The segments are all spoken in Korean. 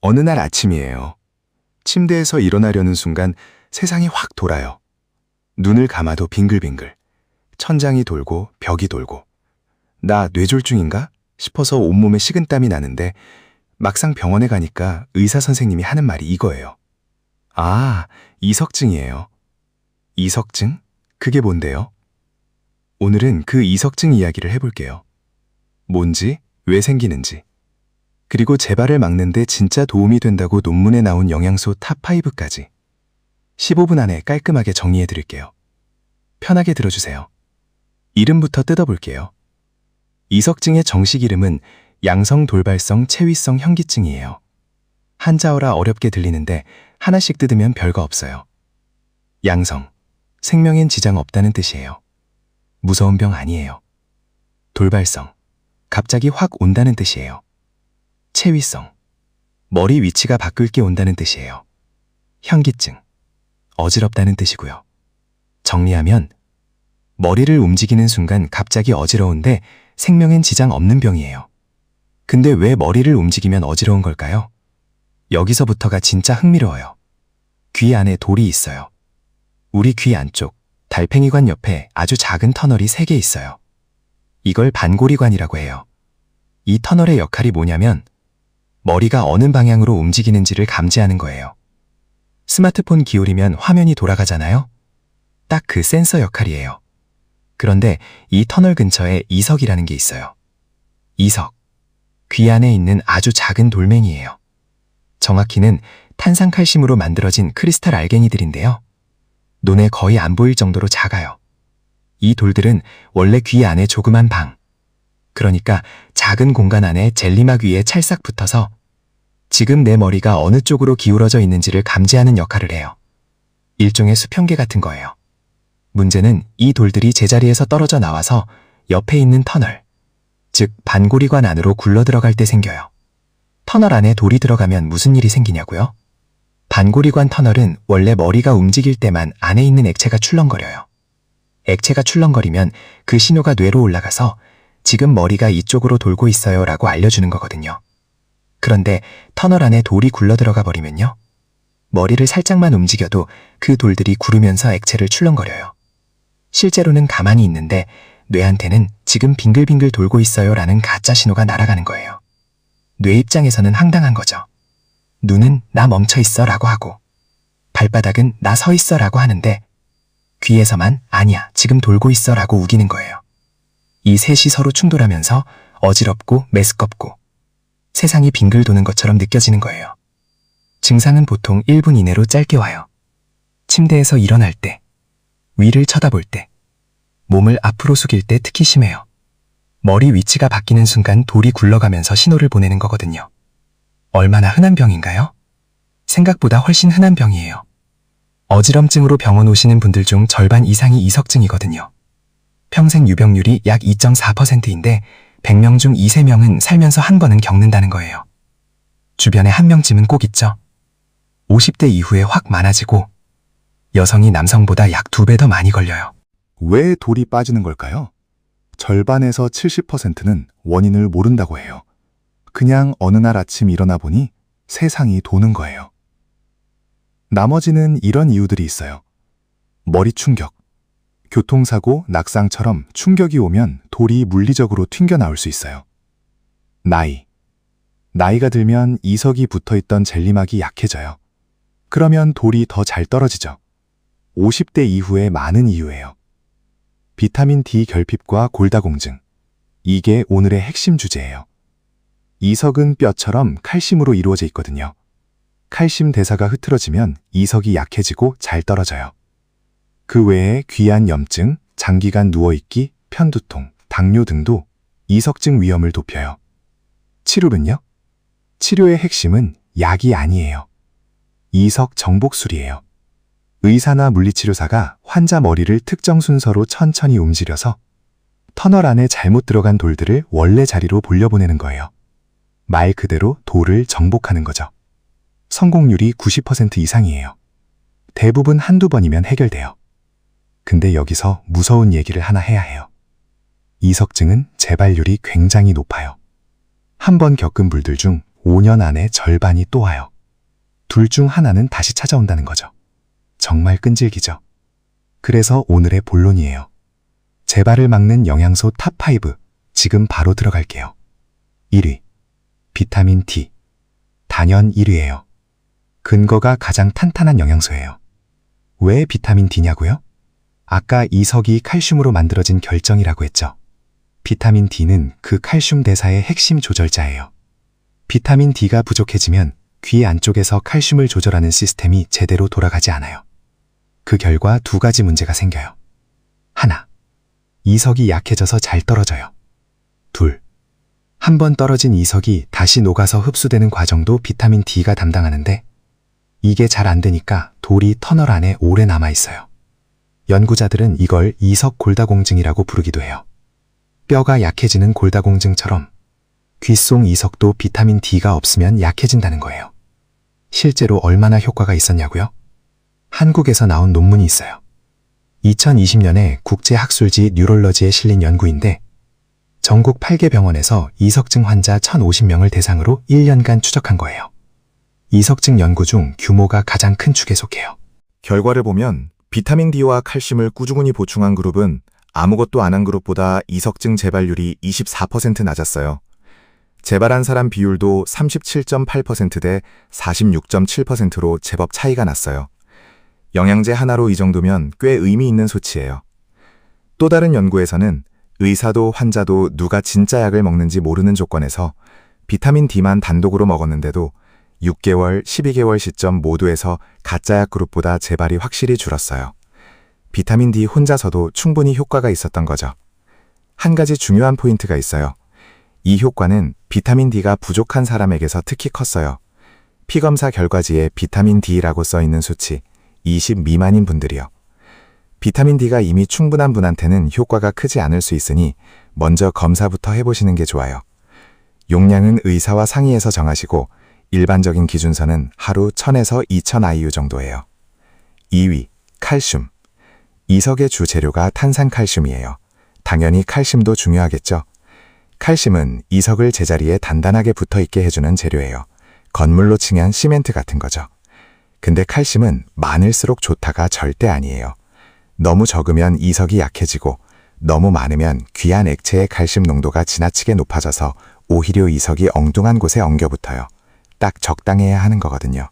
어느 날 아침이에요. 침대에서 일어나려는 순간 세상이 확 돌아요. 눈을 감아도 빙글빙글. 천장이 돌고 벽이 돌고. 나 뇌졸중인가 싶어서 온몸에 식은땀이 나는데 막상 병원에 가니까 의사 선생님이 하는 말이 이거예요. 아, 이석증이에요. 이석증? 그게 뭔데요? 오늘은 그 이석증 이야기를 해볼게요. 뭔지, 왜 생기는지. 그리고 재발을 막는데 진짜 도움이 된다고 논문에 나온 영양소 탑5까지. 15분 안에 깔끔하게 정리해드릴게요. 편하게 들어주세요. 이름부터 뜯어볼게요. 이석증의 정식 이름은 양성돌발성 체위성 현기증이에요. 한자어라 어렵게 들리는데 하나씩 뜯으면 별거 없어요. 양성, 생명엔 지장 없다는 뜻이에요. 무서운 병 아니에요. 돌발성, 갑자기 확 온다는 뜻이에요. 체위성, 머리 위치가 바뀔 게 온다는 뜻이에요. 현기증, 어지럽다는 뜻이고요. 정리하면 머리를 움직이는 순간 갑자기 어지러운데 생명엔 지장 없는 병이에요. 근데 왜 머리를 움직이면 어지러운 걸까요? 여기서부터가 진짜 흥미로워요. 귀 안에 돌이 있어요. 우리 귀 안쪽, 달팽이관 옆에 아주 작은 터널이 3개 있어요. 이걸 반고리관이라고 해요. 이 터널의 역할이 뭐냐면 머리가 어느 방향으로 움직이는지를 감지하는 거예요. 스마트폰 기울이면 화면이 돌아가잖아요? 딱 그 센서 역할이에요. 그런데 이 터널 근처에 이석이라는 게 있어요. 이석, 귀 안에 있는 아주 작은 돌멩이에요. 정확히는 탄산칼슘으로 만들어진 크리스탈 알갱이들인데요. 눈에 거의 안 보일 정도로 작아요. 이 돌들은 원래 귀 안에 조그만 방, 그러니까 작은 공간 안에 젤리막 위에 찰싹 붙어서 지금 내 머리가 어느 쪽으로 기울어져 있는지를 감지하는 역할을 해요. 일종의 수평계 같은 거예요. 문제는 이 돌들이 제자리에서 떨어져 나와서 옆에 있는 터널, 즉 반고리관 안으로 굴러 들어갈 때 생겨요. 터널 안에 돌이 들어가면 무슨 일이 생기냐고요? 반고리관 터널은 원래 머리가 움직일 때만 안에 있는 액체가 출렁거려요. 액체가 출렁거리면 그 신호가 뇌로 올라가서 지금 머리가 이쪽으로 돌고 있어요 라고 알려주는 거거든요. 그런데 터널 안에 돌이 굴러 들어가 버리면요. 머리를 살짝만 움직여도 그 돌들이 구르면서 액체를 출렁거려요. 실제로는 가만히 있는데 뇌한테는 지금 빙글빙글 돌고 있어요 라는 가짜 신호가 날아가는 거예요. 뇌 입장에서는 황당한 거죠. 눈은 나 멈춰 있어 라고 하고 발바닥은 나 서 있어 라고 하는데 귀에서만 아니야 지금 돌고 있어 라고 우기는 거예요. 이 셋이 서로 충돌하면서 어지럽고 메스껍고 세상이 빙글 도는 것처럼 느껴지는 거예요. 증상은 보통 1분 이내로 짧게 와요. 침대에서 일어날 때, 위를 쳐다볼 때, 몸을 앞으로 숙일 때 특히 심해요. 머리 위치가 바뀌는 순간 돌이 굴러가면서 신호를 보내는 거거든요. 얼마나 흔한 병인가요? 생각보다 훨씬 흔한 병이에요. 어지럼증으로 병원 오시는 분들 중 절반 이상이 이석증이거든요. 평생 유병률이 약 2.4%인데 100명 중 2~3명은 살면서 한 번은 겪는다는 거예요. 주변에 한 명쯤은 꼭 있죠. 50대 이후에 확 많아지고 여성이 남성보다 약 2배 더 많이 걸려요. 왜 돌이 빠지는 걸까요? 절반에서 70%는 원인을 모른다고 해요. 그냥 어느 날 아침 일어나 보니 세상이 도는 거예요. 나머지는 이런 이유들이 있어요. 머리 충격, 교통사고, 낙상처럼 충격이 오면 돌이 물리적으로 튕겨나올 수 있어요. 나이가 들면 이석이 붙어있던 젤리막이 약해져요. 그러면 돌이 더 잘 떨어지죠. 50대 이후에 많은 이유예요. 비타민 D 결핍과 골다공증. 이게 오늘의 핵심 주제예요. 이석은 뼈처럼 칼슘으로 이루어져 있거든요. 칼슘 대사가 흐트러지면 이석이 약해지고 잘 떨어져요. 그 외에 귀안 염증, 장기간 누워있기, 편두통, 당뇨 등도 이석증 위험을 높여요. 치료는요? 치료의 핵심은 약이 아니에요. 이석 정복술이에요. 의사나 물리치료사가 환자 머리를 특정 순서로 천천히 움직여서 터널 안에 잘못 들어간 돌들을 원래 자리로 돌려보내는 거예요. 말 그대로 돌을 정복하는 거죠. 성공률이 90% 이상이에요. 대부분 한두 번이면 해결돼요. 근데 여기서 무서운 얘기를 하나 해야 해요. 이석증은 재발률이 굉장히 높아요. 한 번 겪은 분들 중 5년 안에 절반이 또 와요. 둘 중 하나는 다시 찾아온다는 거죠. 정말 끈질기죠. 그래서 오늘의 본론이에요. 재발을 막는 영양소 탑5 지금 바로 들어갈게요. 1위 비타민 D. 단연 1위예요. 근거가 가장 탄탄한 영양소예요. 왜 비타민 D냐고요? 아까 이석이 칼슘으로 만들어진 결정이라고 했죠. 비타민 D는 그 칼슘 대사의 핵심 조절자예요. 비타민 D가 부족해지면 귀 안쪽에서 칼슘을 조절하는 시스템이 제대로 돌아가지 않아요. 그 결과 두 가지 문제가 생겨요. 하나, 이석이 약해져서 잘 떨어져요. 둘, 한 번 떨어진 이석이 다시 녹아서 흡수되는 과정도 비타민 D가 담당하는데 이게 잘 안 되니까 돌이 터널 안에 오래 남아 있어요. 연구자들은 이걸 이석 골다공증이라고 부르기도 해요. 뼈가 약해지는 골다공증처럼 귓속 이석도 비타민 D가 없으면 약해진다는 거예요. 실제로 얼마나 효과가 있었냐고요? 한국에서 나온 논문이 있어요. 2020년에 국제학술지 뉴럴러지에 실린 연구인데 전국 8개 병원에서 이석증 환자 1,050명을 대상으로 1년간 추적한 거예요. 이석증 연구 중 규모가 가장 큰 축에 속해요. 결과를 보면 비타민 D와 칼슘을 꾸준히 보충한 그룹은 아무것도 안 한 그룹보다 이석증 재발률이 24% 낮았어요. 재발한 사람 비율도 37.8% 대 46.7%로 제법 차이가 났어요. 영양제 하나로 이 정도면 꽤 의미 있는 수치예요. 또 다른 연구에서는 의사도 환자도 누가 진짜 약을 먹는지 모르는 조건에서 비타민 D만 단독으로 먹었는데도 6개월, 12개월 시점 모두에서 가짜약 그룹보다 재발이 확실히 줄었어요. 비타민 D 혼자서도 충분히 효과가 있었던 거죠. 한 가지 중요한 포인트가 있어요. 이 효과는 비타민 D가 부족한 사람에게서 특히 컸어요. 피검사 결과지에 비타민 D라고 써있는 수치 20 미만인 분들이요. 비타민 D가 이미 충분한 분한테는 효과가 크지 않을 수 있으니 먼저 검사부터 해보시는 게 좋아요. 용량은 의사와 상의해서 정하시고 일반적인 기준선은 하루 1000에서 2000 IU 정도예요. 2위, 칼슘. 이석의 주 재료가 탄산칼슘이에요. 당연히 칼슘도 중요하겠죠. 칼슘은 이석을 제자리에 단단하게 붙어있게 해주는 재료예요. 건물로 칭한 시멘트 같은 거죠. 근데 칼슘은 많을수록 좋다가 절대 아니에요. 너무 적으면 이석이 약해지고 너무 많으면 귀한 액체의 칼슘 농도가 지나치게 높아져서 오히려 이석이 엉뚱한 곳에 엉겨붙어요. 딱 적당해야 하는 거거든요.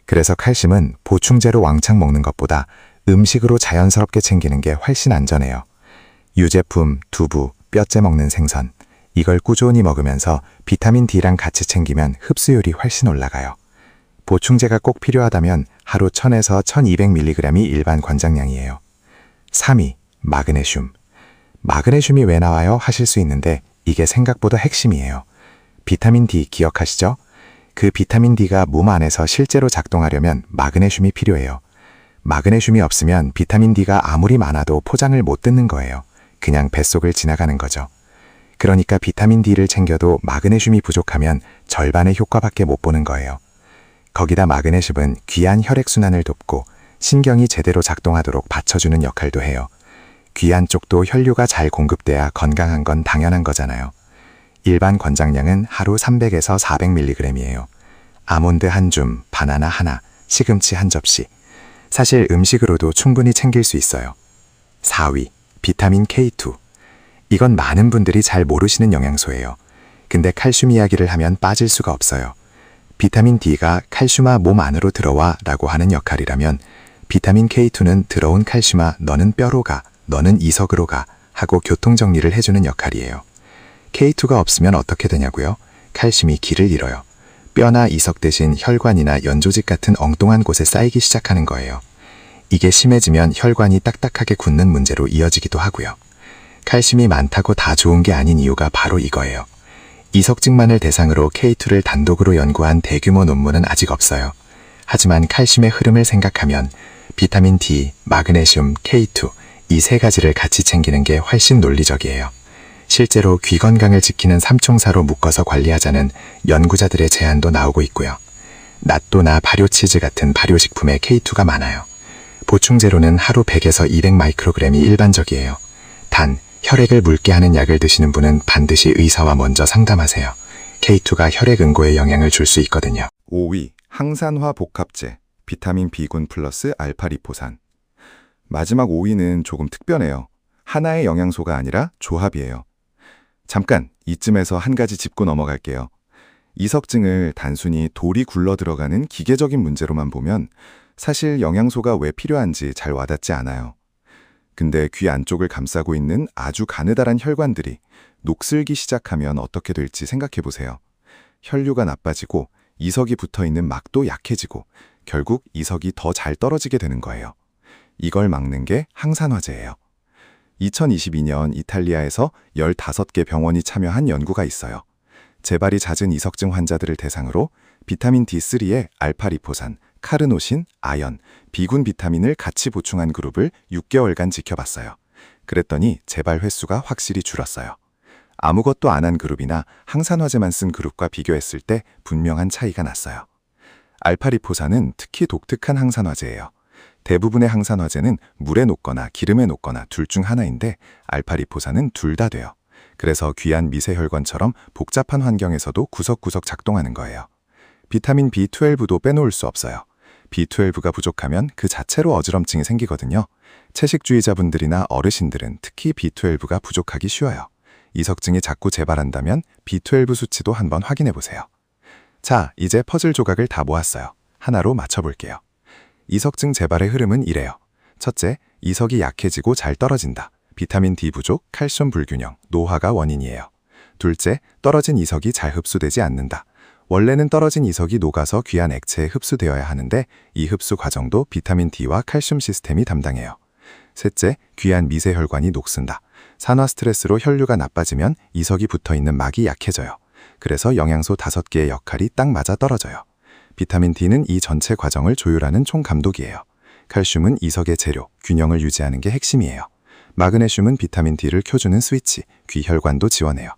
그래서 칼슘은 보충제로 왕창 먹는 것보다 음식으로 자연스럽게 챙기는 게 훨씬 안전해요. 유제품, 두부, 뼈째 먹는 생선, 이걸 꾸준히 먹으면서 비타민 D랑 같이 챙기면 흡수율이 훨씬 올라가요. 보충제가 꼭 필요하다면 하루 1000에서 1200mg이 일반 권장량이에요. 3위, 마그네슘. 마그네슘이 왜 나와요? 하실 수 있는데 이게 생각보다 핵심이에요. 비타민 D 기억하시죠? 그 비타민 D가 몸 안에서 실제로 작동하려면 마그네슘이 필요해요. 마그네슘이 없으면 비타민 D가 아무리 많아도 포장을 못 뜯는 거예요. 그냥 뱃속을 지나가는 거죠. 그러니까 비타민 D를 챙겨도 마그네슘이 부족하면 절반의 효과밖에 못 보는 거예요. 거기다 마그네슘은 귀한 혈액순환을 돕고 신경이 제대로 작동하도록 받쳐주는 역할도 해요. 귀 안쪽도 혈류가 잘 공급돼야 건강한 건 당연한 거잖아요. 일반 권장량은 하루 300에서 400mg이에요. 아몬드 한 줌, 바나나 하나, 시금치 한 접시. 사실 음식으로도 충분히 챙길 수 있어요. 4위, 비타민 K2. 이건 많은 분들이 잘 모르시는 영양소예요. 근데 칼슘 이야기를 하면 빠질 수가 없어요. 비타민 D가 칼슘아 몸 안으로 들어와 라고 하는 역할이라면 비타민 K2는 들어온 칼슘아 너는 뼈로 가, 너는 이석으로 가 하고 교통정리를 해주는 역할이에요. K2가 없으면 어떻게 되냐고요? 칼슘이 길을 잃어요. 뼈나 이석 대신 혈관이나 연조직 같은 엉뚱한 곳에 쌓이기 시작하는 거예요. 이게 심해지면 혈관이 딱딱하게 굳는 문제로 이어지기도 하고요. 칼슘이 많다고 다 좋은 게 아닌 이유가 바로 이거예요. 이석증만을 대상으로 K2를 단독으로 연구한 대규모 논문은 아직 없어요. 하지만 칼슘의 흐름을 생각하면 비타민 D, 마그네슘, K2 이 세 가지를 같이 챙기는 게 훨씬 논리적이에요. 실제로 귀 건강을 지키는 삼총사로 묶어서 관리하자는 연구자들의 제안도 나오고 있고요. 낫또나 발효치즈 같은 발효식품에 K2가 많아요. 보충제로는 하루 100에서 200마이크로그램이 일반적이에요. 단, 혈액을 묽게 하는 약을 드시는 분은 반드시 의사와 먼저 상담하세요. K2가 혈액 응고에 영향을 줄 수 있거든요. 5위, 항산화 복합제, 비타민 B군 플러스 알파리포산. 마지막 5위는 조금 특별해요. 하나의 영양소가 아니라 조합이에요. 잠깐, 이쯤에서 한 가지 짚고 넘어갈게요. 이석증을 단순히 돌이 굴러 들어가는 기계적인 문제로만 보면 사실 영양소가 왜 필요한지 잘 와닿지 않아요. 근데 귀 안쪽을 감싸고 있는 아주 가느다란 혈관들이 녹슬기 시작하면 어떻게 될지 생각해 보세요. 혈류가 나빠지고 이석이 붙어있는 막도 약해지고 결국 이석이 더 잘 떨어지게 되는 거예요. 이걸 막는 게 항산화제예요. 2022년 이탈리아에서 15개 병원이 참여한 연구가 있어요. 재발이 잦은 이석증 환자들을 대상으로 비타민 D3에 알파리포산, 카르노신, 아연, B군 비타민을 같이 보충한 그룹을 6개월간 지켜봤어요. 그랬더니 재발 횟수가 확실히 줄었어요. 아무것도 안 한 그룹이나 항산화제만 쓴 그룹과 비교했을 때 분명한 차이가 났어요. 알파리포산은 특히 독특한 항산화제예요. 대부분의 항산화제는 물에 녹거나 기름에 녹거나 둘 중 하나인데 알파리포산은 둘 다 돼요. 그래서 귀한 미세혈관처럼 복잡한 환경에서도 구석구석 작동하는 거예요. 비타민 B12도 빼놓을 수 없어요. B12가 부족하면 그 자체로 어지럼증이 생기거든요. 채식주의자분들이나 어르신들은 특히 B12가 부족하기 쉬워요. 이석증이 자꾸 재발한다면 B12 수치도 한번 확인해 보세요. 자, 이제 퍼즐 조각을 다 모았어요. 하나로 맞춰볼게요. 이석증 재발의 흐름은 이래요. 첫째, 이석이 약해지고 잘 떨어진다. 비타민 D 부족, 칼슘 불균형, 노화가 원인이에요. 둘째, 떨어진 이석이 잘 흡수되지 않는다. 원래는 떨어진 이석이 녹아서 귀한 액체에 흡수되어야 하는데 이 흡수 과정도 비타민 D와 칼슘 시스템이 담당해요. 셋째, 귀한 미세혈관이 녹슨다. 산화 스트레스로 혈류가 나빠지면 이석이 붙어있는 막이 약해져요. 그래서 영양소 5개의 역할이 딱 맞아 떨어져요. 비타민 D는 이 전체 과정을 조율하는 총감독이에요. 칼슘은 이석의 재료, 균형을 유지하는 게 핵심이에요. 마그네슘은 비타민 D를 켜주는 스위치, 귀 혈관도 지원해요.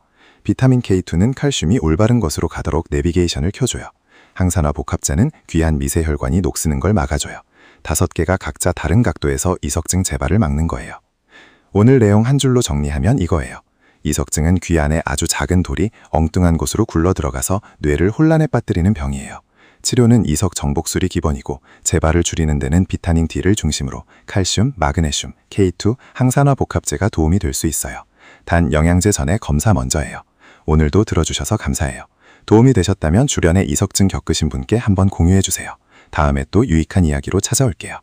비타민 K2는 칼슘이 올바른 곳으로 가도록 내비게이션을 켜줘요. 항산화 복합제는 귀한 미세혈관이 녹쓰는 걸 막아줘요. 5개가 각자 다른 각도에서 이석증 재발을 막는 거예요. 오늘 내용 한 줄로 정리하면 이거예요. 이석증은 귀 안에 아주 작은 돌이 엉뚱한 곳으로 굴러 들어가서 뇌를 혼란에 빠뜨리는 병이에요. 치료는 이석 정복술이 기본이고 재발을 줄이는 데는 비타민 D를 중심으로 칼슘, 마그네슘, K2, 항산화 복합제가 도움이 될 수 있어요. 단 영양제 전에 검사 먼저 해요. 오늘도 들어주셔서 감사해요. 도움이 되셨다면 주변에 이석증 겪으신 분께 한번 공유해주세요. 다음에 또 유익한 이야기로 찾아올게요.